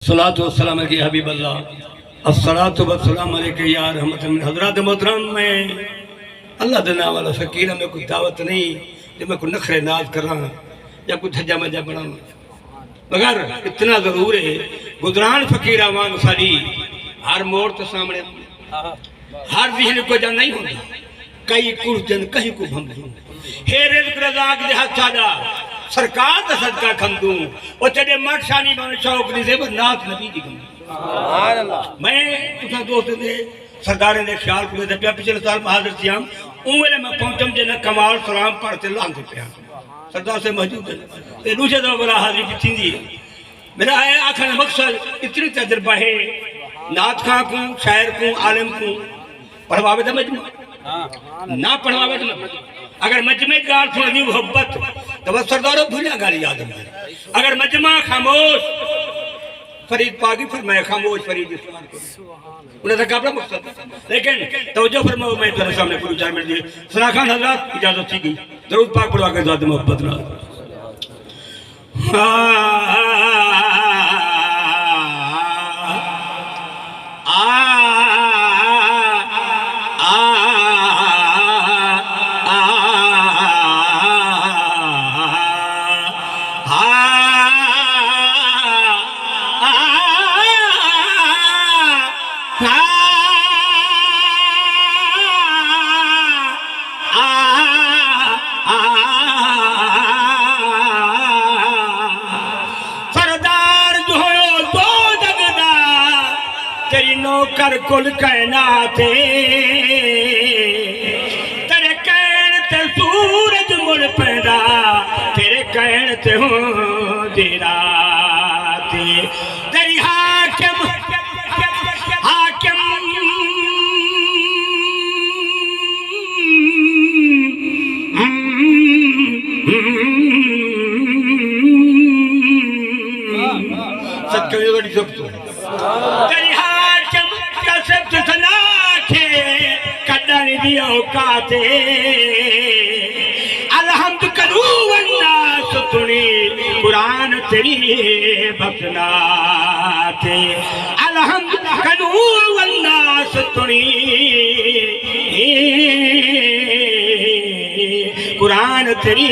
सलातो वस्सलाम अलैका या हबीब अल्लाह, अस्सलातो वस्सलाम अलैका या रहमत मिन हज़रात मोहतरम। मैं अल्लाह के नाम वाला फ़कीर, में कोई दावत नहीं जो मैं कोई नखरे नाज करा या कोई धज्जा मजा बना, मगर इतना ज़रूर है गुजरान फ़कीर आवान सारी हर मोड़ तो सामने हर ज़हन को जा नहीं होता, कई कुर्जन कहीं को भम हे रिज़्क़ रज़ाक़ दे हथ सादा सरकार का सदका खम दूं और चढ़े मट शानी में शौक नहीं से नाथ नबी दी गम। सुभान अल्लाह। मैं तुसा दोस्त दे सरदार ने ख्याल को दे पिया पिछले साल हाजिर थी हम उमरे में पहुंचम जे न कमाल सलाम पढ़ते लांदे पिया सरदार से मौजूद है ते दूसरे दो बड़ा हाजिरी की थी। मेरा है आखिर मकसद इतनी तजुर्बा है नाथ खां को शायर को आलिम को पढ़वावे तो मजमा ना पढ़वावे तो अगर मजमे गाल सुननी मोहब्बत तो बस सरदारों भूलिया गाली याद है। अगर मजमा खामोश फरीद पागी फरमाया खामोश फरीद इस्तेमाल करो उन्हें तक अपना मकसद लेकिन तवज्जो फरमाओ। मैं तेरे सामने कुछ 4 मिनट दिए सना खान हजरत इजाजत थी गई जरूर पाक पढ़वा के ज़ात मोहब्बत ना कर कुल कहनाते तेरे कहन ते सूरज मुड़ पैदा तेरे कहन ते हो राते तेरी हाकिम हाकिम सत्य बड़ी सब तो तेरी औकाते अलहम्द करू वन्ना सुनी कुरान तेरी बसनाते अलहम्द करू वन्ना सुनी कुरान तेरी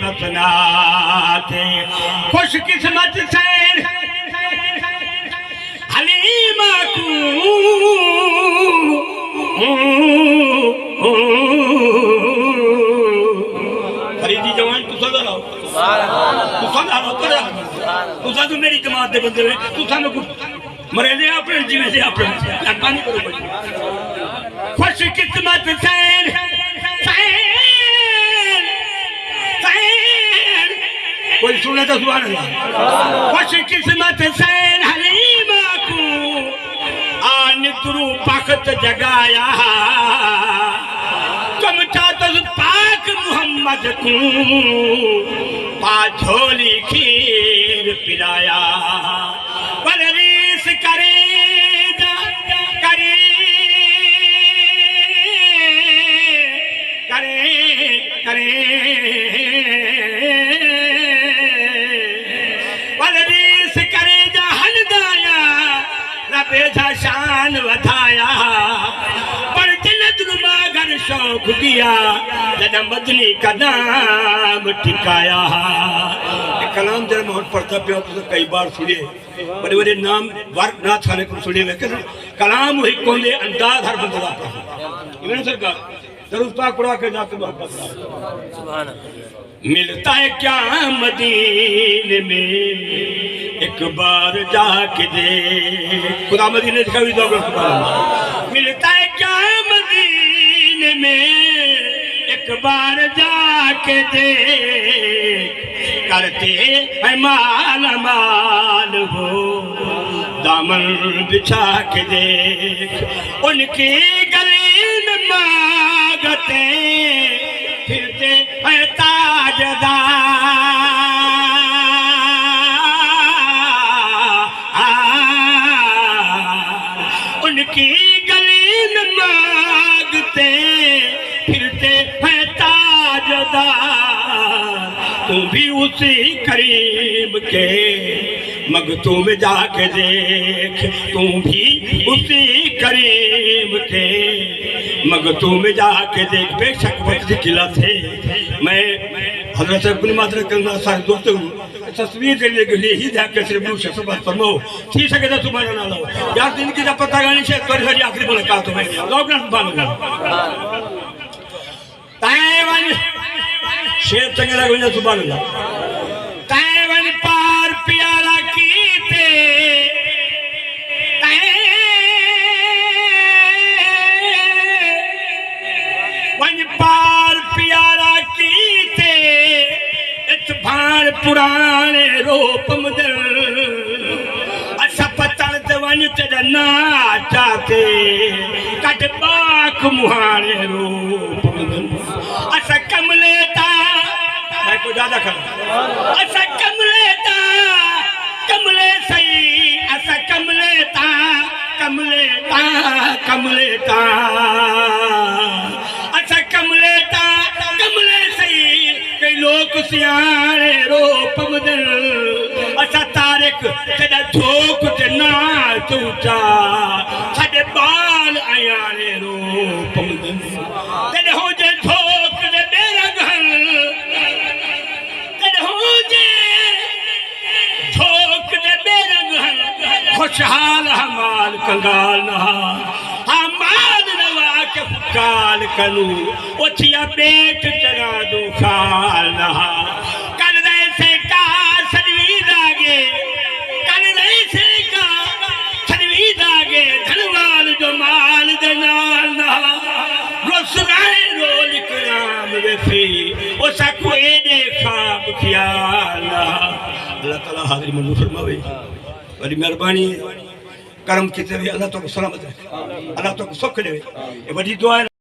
बसनाते खुश किस्मत से हलीमा को फरीदी जवान तुसा तो मेरी जमात दे बंदे तुसा में मरे दे अपने जीवे से अपने नहीं करो खुश किस्मत सैन कोई सुने तो सुभान अल्लाह। खुश किस्मत सैन हलीमा को आन तुरु पखत जगाया तुम चाहते पाक मोहम्मद को पाझोली खीर पिलाया पररीस करे करे करे करे पररीस करे जहन दाया रबे शान वधाया पर जन्नत नुमा घर शौक किया जब मदनी का नाम टिकाया। कलाम जरा मोहन पढ़ता पिया तो कई बार सुने बड़े बड़े नाम वर्क ना थाने को सुने लेकिन कलाम वही कोने अंदाज हर बंदा पढ़ता इन्हें सरकार जरूर पाक पढ़ा के जाते मोहब्बत सुभान अल्लाह। मिलता है क्या मदीने में एक बार जाके दे खुदा मदीने का भी दौर मिलता है क्या मदीने में एक बार जाके दे करते है माल माल हो दामन बिछा के देख उनकी गली में मांगते फिरते है ताजदार उनकी गली में मांगते फिरते हैं ताजदार تو بھی اسی قریب کے مگتوں میں جا کے دیکھ تو بھی اسی قریب کے مگتوں میں جا کے دیکھ بے شک وقت قلعہ تھے میں حضرت صاحب کل ماتر کرنا سارے دوستوں تصویر دے لیے ہی جا کے صرف نوش صبح فرمو تھی سکے تو سبحان اللہ یار دن کی جب پتہ گانی سے تو ہری آخری ملاقات ہو میں لوگ نہ سبحان اللہ تائیوان شیر چنگے لگو انہیں سبحان اللہ تائیوان پار پیارا کیتے تائیوان پار پیارا کیتے اتبھار پرانے روپ مدر اسا پتن دوان تجنا چاہتے کٹ باک مہانے روپ مدر اسا کم لیتا میں کو زیادہ کرنا اسا کم لیتا کم لے سی اسا کم لیتا کم لیتا کم لیتا اسا کم لیتا کم لے سی کئی لوگ سیانے روپ مدر اسا تارک تیرا جھوک تینا چوچا ساڑے بال آیانے روپ مدر تیرے ہو جے جھوک دے میرا گھر تیرے ہو جے جھوک دے میرا گھر خوشحال ہمال کنگال نہا ہمال نوا کے فکال کنو اچھیا بیٹ چنا دو خال نہا کل رہے سے کا سنوید آگے کل رہے سے کا سنوید آگے دھنوال جو مال دنال نہا رسرائے رول اکرام ویسی اسا کوئی دے خواب خیال نہا اللہ تعالیٰ حاضر منو فرماوے بڑی مہربانی کرم کیتے ہوئے اللہ تو کو سلامت رکھے اللہ تو کو سکھ دے یہ بڑی دعا ہے